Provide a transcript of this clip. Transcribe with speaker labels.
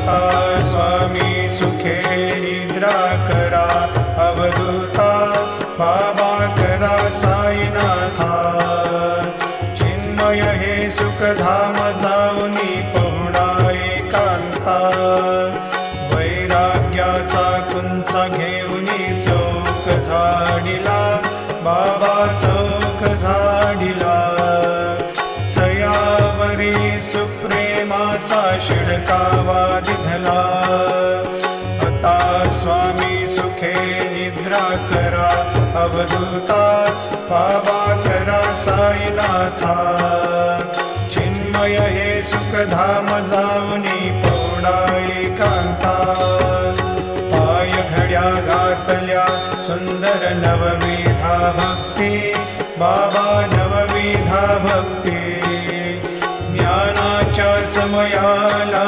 Speaker 1: आता स्वामी सुखे निद्रा करा, अवधूता बाबा करा साईनाथा। चिन्मय हे सुखधाम जाऊनी पहुडा एकांता, वैराग्याचा कुंचा घेऊनी चौक झाडिला, बाबा चौक झाडिला। तयावरी सुप्रेमाचा शिडकावा दिधला, आता स्वामी सुखे निद्रा करा, अवधूता बाबा करा साईनाथा। चिन्मय हे सुखधाम जाऊनी पहुडा एकांता, पाय घड्या घातल्या सुंदर नवविधा भक्ती, बाबा नवविधा भक्ती। ज्ञानाच्या समयाला